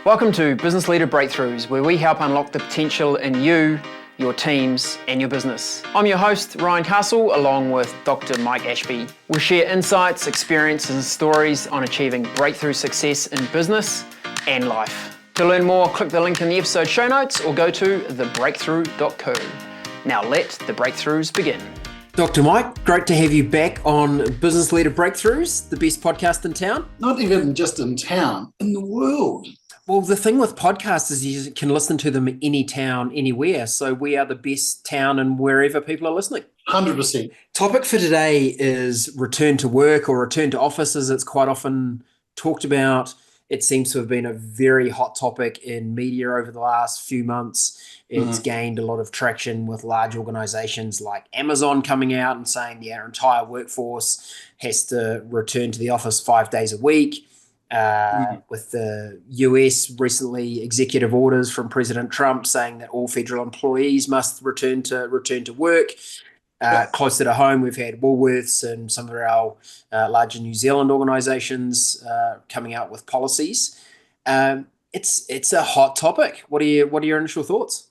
Welcome to Business Leader Breakthroughs, where we help unlock the potential in you, your teams, and your business. I'm your host, Ryan Castle, along with Dr. Mike Ashby. We'll share insights, experiences, and stories on achieving breakthrough success in business and life. To learn more, click the link in the episode show notes or go to thebreakthrough.co. Now let the breakthroughs begin. Dr. Mike, great to have you back on Business Leader Breakthroughs, the best podcast in town. Not even just in town, in the world. Well, the thing with podcasts is you can listen to them any town, anywhere. So we are the best town and wherever people are listening. 100%. Topic for today is return to work or return to offices. It's quite often talked about. It seems to have been a very hot topic in media over the last few months. It's gained a lot of traction with large organizations like Amazon coming out and saying their entire workforce has to return to the office 5 days a week. With the US recently executive orders from President Trump saying that all federal employees must return to work. Closer to home, we've had Woolworths and some of our larger New Zealand organisations coming out with policies. It's a hot topic. What are your initial thoughts?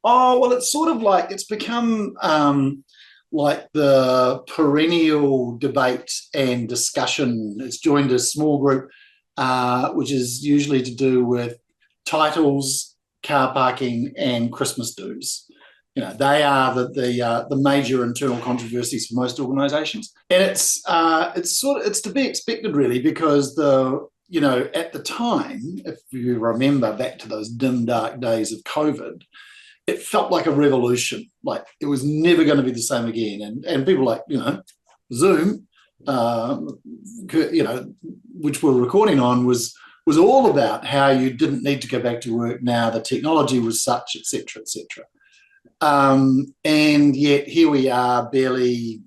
Oh, well, it's sort of like it's become like the perennial debate and discussion. It's joined a small group, which is usually to do with titles, car parking, and Christmas dues. You know, they are the major internal controversies for most organisations, and it's to be expected, really, because at the time, if you remember back to those dim dark days of COVID, it felt like a revolution, like it was never going to be the same again. And people like, Zoom, which we're recording on, was all about how you didn't need to go back to work now. The technology was such, et cetera, et cetera. And yet here we are barely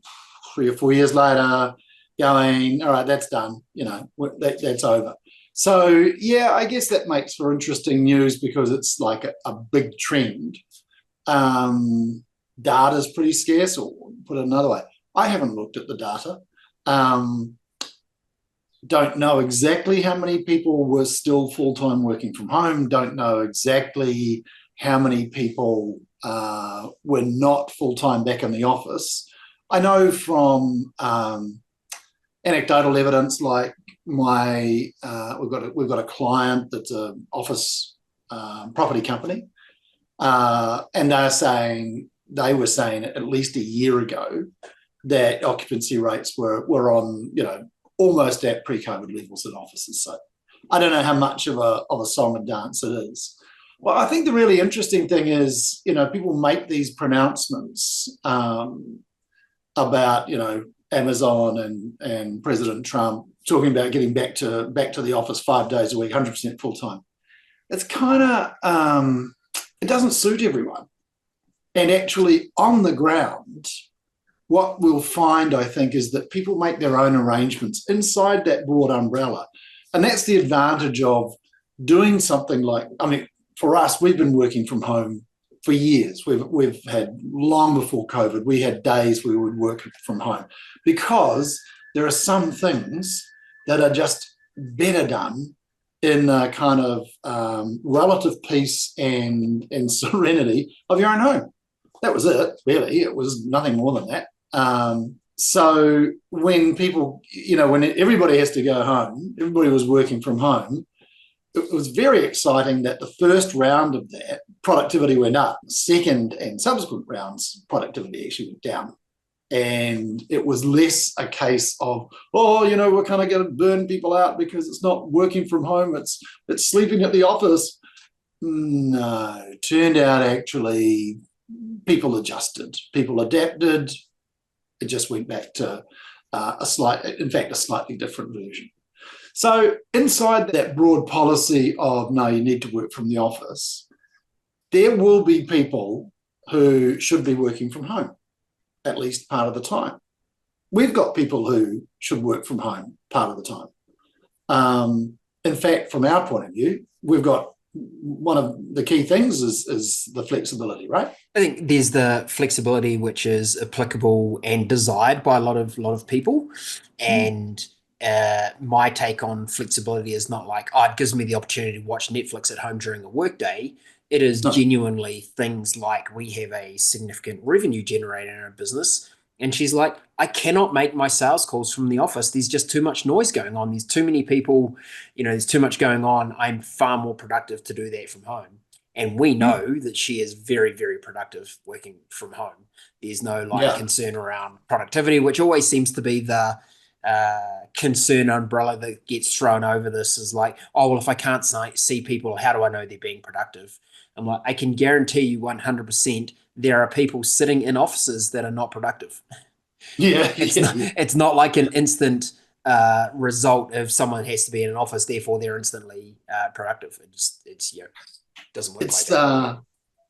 3 or 4 years later going, all right, that's done. That's over. So, yeah, I guess that makes for interesting news because it's like a big trend. Data's pretty scarce, or put it another way, I haven't looked at the data. Don't know exactly how many people were still full-time working from home. Don't know exactly how many people were not full-time back in the office. I know from anecdotal evidence, like we've got a client that's an office property company, and they were saying at least a year ago that occupancy rates were on almost at pre-COVID levels in offices. So I don't know how much of a song and dance it is. Well, I think the really interesting thing is people make these pronouncements about Amazon and President Trump talking about getting back to the office 5 days a week, 100% full time. It's kind of it doesn't suit everyone. And actually, on the ground, what we'll find, I think, is that people make their own arrangements inside that broad umbrella, and that's the advantage of doing something like. I mean, for us, we've been working from home for years. We've had, long before COVID, we had days we would work from home because there are some things that are just better done in a kind of relative peace and serenity of your own home. That was it, really. It was nothing more than that. So when people, when everybody has to go home, everybody was working from home, it was very exciting that the first round of that, productivity went up. Second and subsequent rounds, productivity actually went down. And it was less a case of, we're kind of going to burn people out because it's not working from home, it's sleeping at the office. No, it turned out actually people adjusted, people adapted. It just went back to a slightly different version. So inside that broad policy of, no, you need to work from the office, there will be people who should be working from home at least part of the time. We've got people who should work from home part of the time. In fact, from our point of view, we've got one of the key things is the flexibility, right? I think there's the flexibility which is applicable and desired by a lot of people, and my take on flexibility is not like, oh, it gives me the opportunity to watch Netflix at home during a workday. It is No. genuinely things like we have a significant revenue generator in our business. And she's like, I cannot make my sales calls from the office. There's just too much noise going on. There's too many people, there's too much going on. I'm far more productive to do that from home. And we Yeah. know that she is very, very productive working from home. There's no like Yeah. concern around productivity, which always seems to be the concern umbrella that gets thrown over this is like, oh, well, if I can't see people, how do I know they're being productive? I'm like, I can guarantee you 100% there are people sitting in offices that are not productive. Yeah. It's Yeah. not, Yeah. it's not like an instant result of someone has to be in an office, therefore they're instantly productive. Doesn't work like It's that.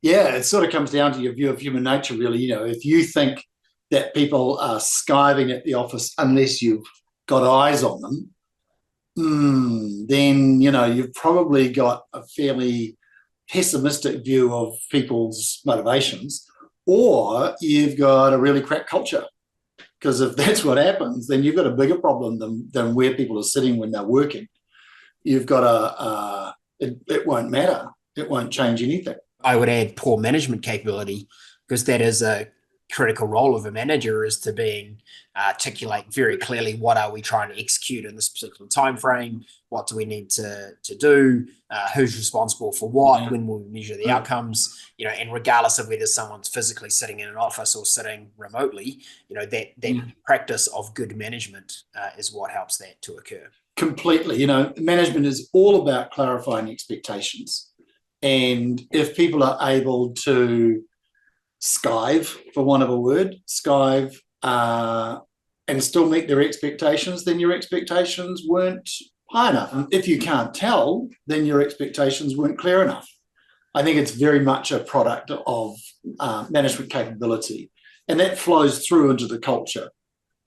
yeah, it sort of comes down to your view of human nature, really. If you think that people are skiving at the office unless you've got eyes on them, then you've probably got a fairly pessimistic view of people's motivations, or you've got a really crap culture. Because if that's what happens, then you've got a bigger problem than where people are sitting when they're working. You've got it won't matter. It won't change anything. I would add poor management capability because that is a critical role of a manager is to being articulate very clearly what are we trying to execute in this particular time frame, what do we need to do, who's responsible for what, when will we measure the outcomes, and regardless of whether someone's physically sitting in an office or sitting remotely, that practice of good management is what helps that to occur. Completely. Management is all about clarifying expectations. And if people are able to skive, for want of a word, and still meet their expectations, then your expectations weren't high enough. And if you can't tell, then your expectations weren't clear enough. I think it's very much a product of management capability. And that flows through into the culture.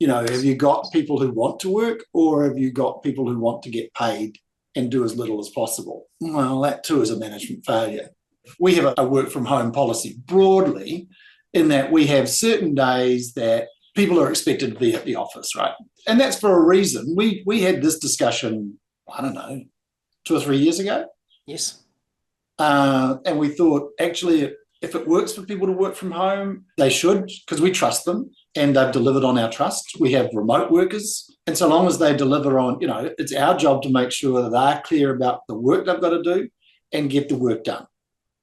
Have you got people who want to work, or have you got people who want to get paid and do as little as possible? Well, that too is a management failure. We have a work from home policy broadly in that we have certain days that people are expected to be at the office, right? And that's for a reason. We had this discussion, I don't know, 2 or 3 years ago. Yes. And we thought, actually, if it works for people to work from home, they should, because we trust them and they've delivered on our trust. We have remote workers. And so long as they deliver on, it's our job to make sure that they're clear about the work they've got to do and get the work done.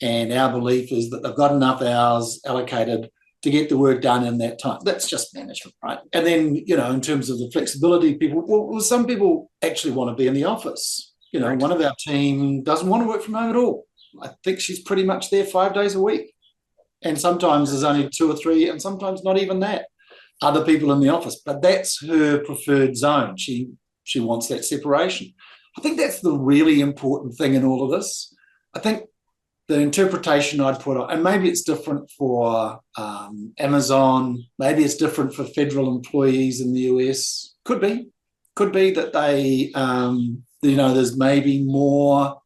And our belief is that they've got enough hours allocated to get the work done in that time. That's just management, right? And then, in terms of the flexibility, some people actually want to be in the office. Right. One of our team doesn't want to work from home at all. I think she's pretty much there 5 days a week. And sometimes there's only 2 or 3, and sometimes not even that. Other people in the office, but that's her preferred zone. She wants that separation. I think that's the really important thing in all of this. I think the interpretation I'd put on, and maybe it's different for Amazon, maybe it's different for federal employees in the US. Could be that they, there's maybe more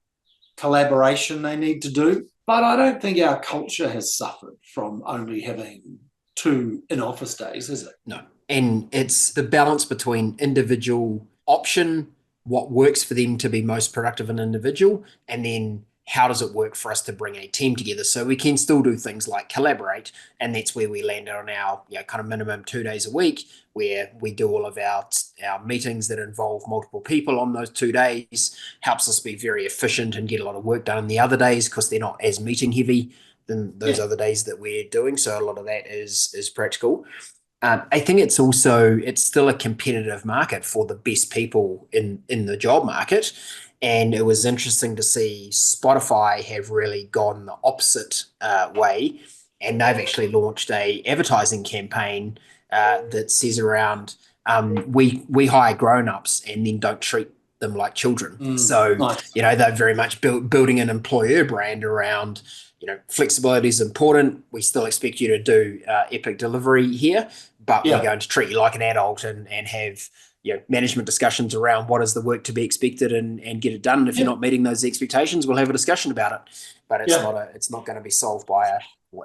collaboration they need to do. But I don't think our culture has suffered from only having 2 in-office days, is it? No. And it's the balance between individual option, what works for them to be most productive and individual, and then how does it work for us to bring a team together so we can still do things like collaborate. And that's where we landed on our kind of minimum 2 days a week, where we do all of our meetings that involve multiple people on those 2 days, helps us be very efficient and get a lot of work done in the other days because they're not as meeting heavy than those other days that we're doing. So a lot of that is practical. I think it's still a competitive market for the best people in the job market. And it was interesting to see Spotify have really gone the opposite way. And they've actually launched a advertising campaign that says around, we hire grown-ups and then don't treat them like children. So, nice. They're very much building an employer brand around, flexibility is important. We still expect you to do epic delivery here, but we're going to treat you like an adult and have management discussions around what is the work to be expected and get it done. And if you're not meeting those expectations, we'll have a discussion about it. But it's not going to be solved by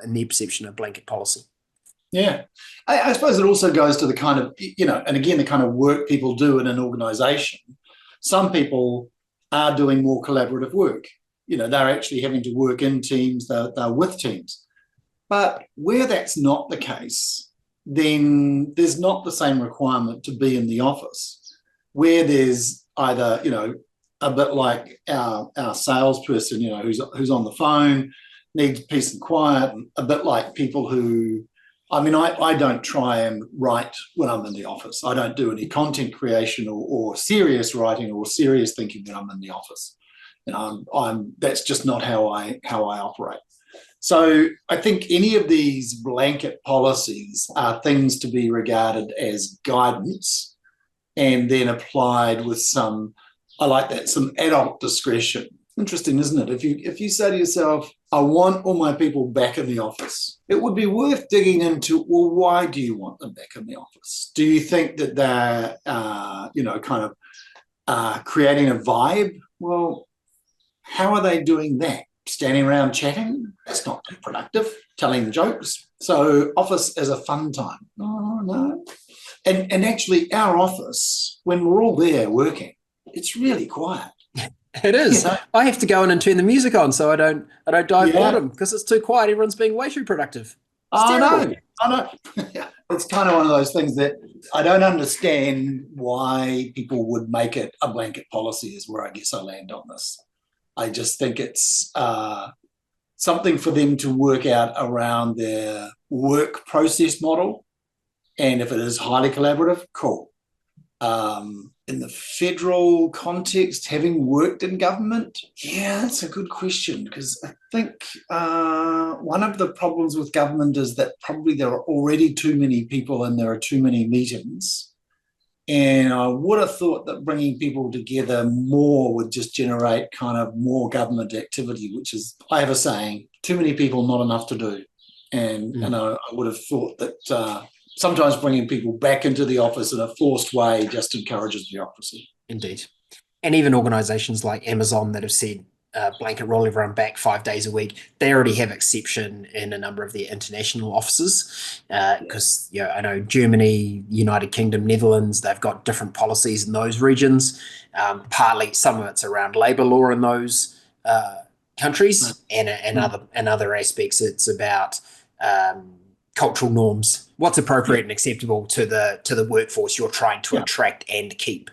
in their perception, a blanket policy. Yeah. I suppose it also goes to the kind of, and again, the kind of work people do in an organization. Some people are doing more collaborative work. They're actually having to work in teams, they're with teams. But where that's not the case, then there's not the same requirement to be in the office. Where there's either, a bit like our salesperson, who's on the phone, needs peace and quiet, a bit like people who, I don't try and write when I'm in the office. I don't do any content creation or serious writing or serious thinking when I'm in the office. That's just not how I operate. So I think any of these blanket policies are things to be regarded as guidance and then applied with some, I like that, some adult discretion. Interesting, isn't it? If you say to yourself, I want all my people back in the office, it would be worth digging into, well, why do you want them back in the office? Do you think that they're, kind of creating a vibe? Well, how are they doing that? Standing around chatting? That's not too productive. Telling jokes. So office as a fun time. Oh, no. And actually our office, when we're all there working, it's really quiet. It is. I have to go in and turn the music on so I don't die of boredom because it's too quiet. Everyone's being way too productive. It's terrible. I know. It's kind of one of those things that I don't understand why people would make it a blanket policy is where I guess I land on this. I just think it's something for them to work out around their work process model. And if it is highly collaborative, cool. In the federal context, having worked in government, yeah, that's a good question because I think one of the problems with government is that probably there are already too many people and there are too many meetings. And I would have thought that bringing people together more would just generate kind of more government activity, which is, I have a saying, too many people, not enough to do. And I would have thought that sometimes bringing people back into the office in a forced way just encourages bureaucracy. Indeed. And even organizations like Amazon that have said blanket roll everyone back 5 days a week, they already have exception in a number of their international offices because I know Germany, United Kingdom, Netherlands, they've got different policies in those regions. Partly some of it's around labor law in those countries, and other aspects it's about cultural norms, what's appropriate and acceptable to the workforce you're trying to attract and keep.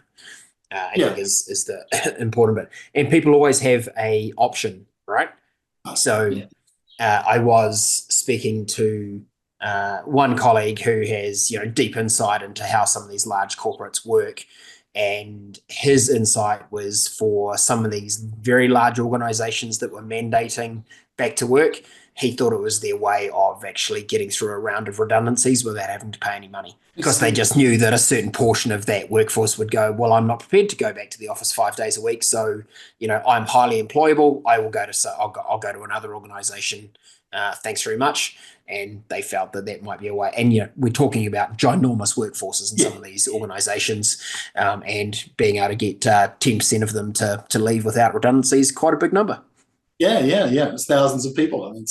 I think is the important bit. And people always have a option, right? So I was speaking to one colleague who has deep insight into how some of these large corporates work. And his insight was for some of these very large organizations that were mandating back to work. He thought it was their way of actually getting through a round of redundancies without having to pay any money because they just knew that a certain portion of that workforce would go, well, I'm not prepared to go back to the office 5 days a week. So, I'm highly employable. I'll go to another organization. Thanks very much. And they felt that might be a way. And, we're talking about ginormous workforces in some of these organizations and being able to get 10% of them to leave without redundancies, quite a big number. Yeah. It's thousands of people. I mean,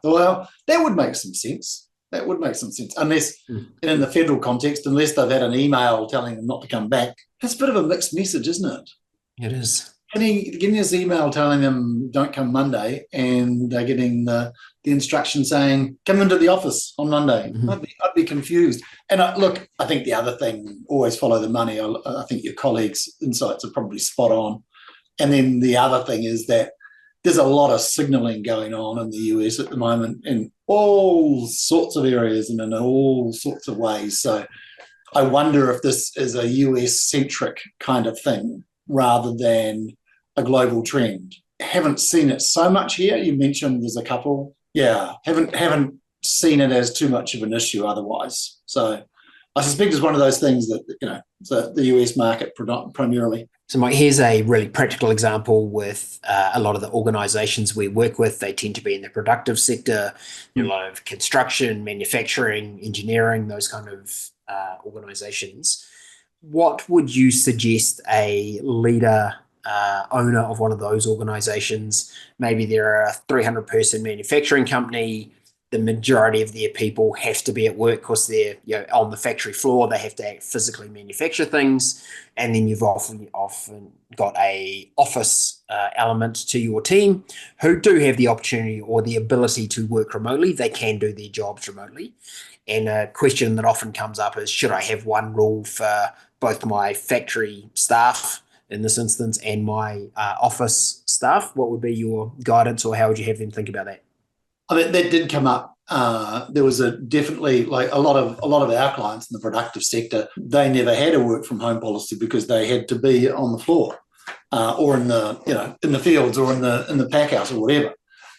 Well, that would make some sense. Unless, in the federal context, unless they've had an email telling them not to come back, that's a bit of a mixed message, isn't it? It is. Getting this email telling them don't come Monday, and they're getting the instruction saying come into the office on Monday. I'd be confused. And I think the other thing, always follow the money. I think your colleagues' insights are probably spot on. And then the other thing is that there's a lot of signaling going on in the US at the moment in all sorts of areas and in all sorts of ways. So I wonder if this is a US-centric kind of thing rather than a global trend. Haven't seen it so much here. You mentioned there's a couple. Yeah, haven't seen it as too much of an issue otherwise. So I suspect it's one of those things that, the US market primarily. So Mike, here's a really practical example with a lot of the organizations we work with. They tend to be in the productive sector, a lot of construction, manufacturing, engineering, those kind of organizations. What would you suggest a leader, owner of one of those organizations? Maybe they're a 300-person manufacturing company. the majority of their people have to be at work because they're on the factory floor. They have to physically manufacture things, and then you've often got a office element to your team who do have the opportunity or the ability to work remotely. They can do their jobs remotely. And a question that often comes up is, should I have one rule for both my factory staff in this instance and my office staff? What would be your guidance, or how would you have them think about that? I mean, that did come up. There was definitely like a lot of our clients in the productive sector. They never had a work from home policy because they had to be on the floor or in the fields or in the pack house or whatever.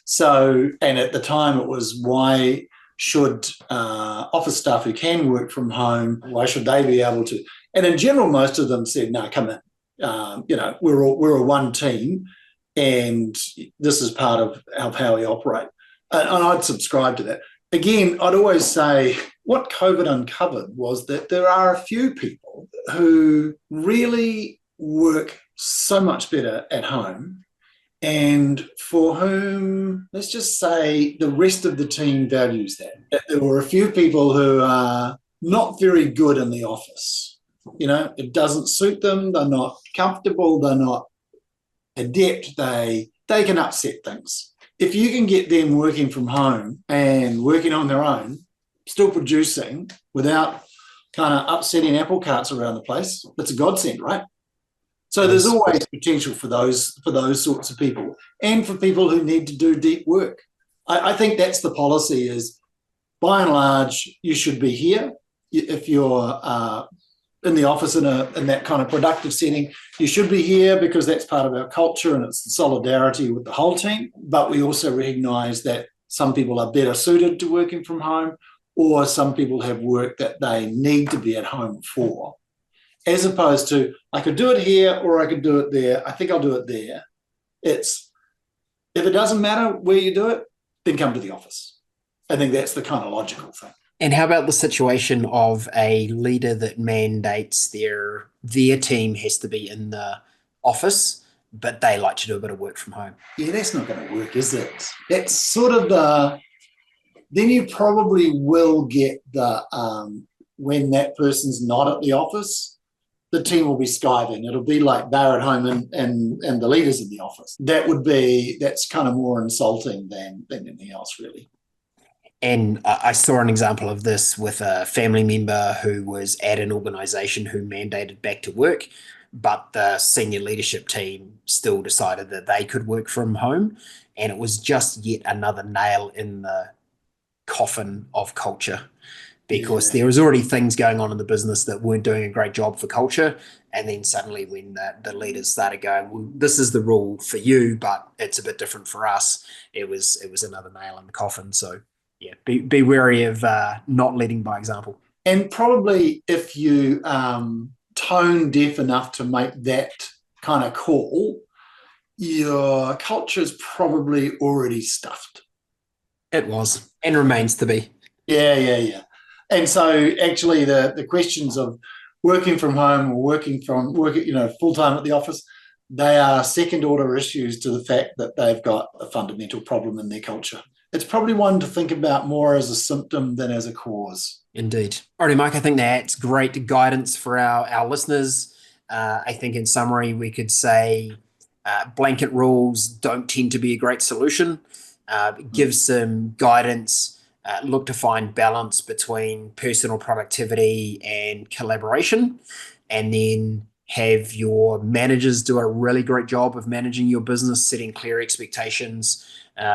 So, and at the time it was, why should office staff who can work from home, why should they be able to? And in general, most of them said, no, come in. We're a one team, and this is part of how we operate. And I'd subscribe to that. Again, I'd always say what COVID uncovered was that there are a few people who really work so much better at home, and for whom, let's just say, the rest of the team values that. There were a few people who are not very good in the office. It doesn't suit them. They're not comfortable. They're not adept. They can upset things. If you can get them working from home and working on their own, still producing without kind of upsetting apple carts around the place, it's a godsend, right? So there's always potential for those sorts of people, and for people who need to do deep work. I think that's the policy is, by and large, you should be here. If you're in the office in that kind of productive setting, you should be here because that's part of our culture and it's the solidarity with the whole team. But we also recognise that some people are better suited to working from home, or some people have work that they need to be at home for. As opposed to, I could do it here or I could do it there. I think I'll do it there. If it doesn't matter where you do it, then come to the office. I think that's the kind of logical thing. And how about the situation of a leader that mandates their team has to be in the office, but they like to do a bit of work from home? Yeah, that's not going to work, is it? That's sort of then you probably will get when that person's not at the office, the team will be skiving. It'll be like they're at home and the leader's in the office. That's kind of more insulting than anything else, really. And I saw an example of this with a family member who was at an organisation who mandated back to work, but the senior leadership team still decided that they could work from home. And it was just yet another nail in the coffin of culture, because there was already things going on in the business that weren't doing a great job for culture. And then suddenly when the leaders started going, well, this is the rule for you, but it's a bit different for us, it was another nail in the coffin. So yeah, be wary of not leading by example. And probably if you tone deaf enough to make that kind of call, your culture is probably already stuffed. It was and remains to be. Yeah. And so actually the questions of working from home or working full-time at the office, they are second order issues to the fact that they've got a fundamental problem in their culture. It's probably one to think about more as a symptom than as a cause. Indeed. Alrighty, Mike, I think that's great guidance for our listeners. I think in summary, we could say blanket rules don't tend to be a great solution. Give some guidance. Look to find balance between personal productivity and collaboration, and then have your managers do a really great job of managing your business, setting clear expectations,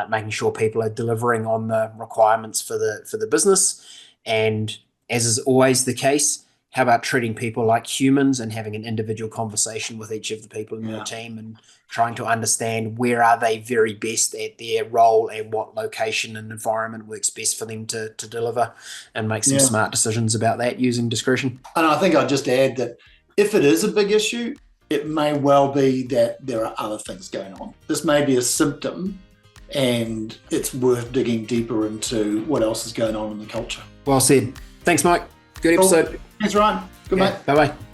making sure people are delivering on the requirements for the business. And as is always the case, how about treating people like humans and having an individual conversation with each of the people in your team and trying to understand where are they very best at their role and what location and environment works best for them to deliver, and make some smart decisions about that using discretion. And I think I'd just add that if it is a big issue, it may well be that there are other things going on. This may be a symptom, and it's worth digging deeper into what else is going on in the culture. Well said. Thanks, Mike. Good episode. Thanks, Ryan. Good, mate. Bye-bye.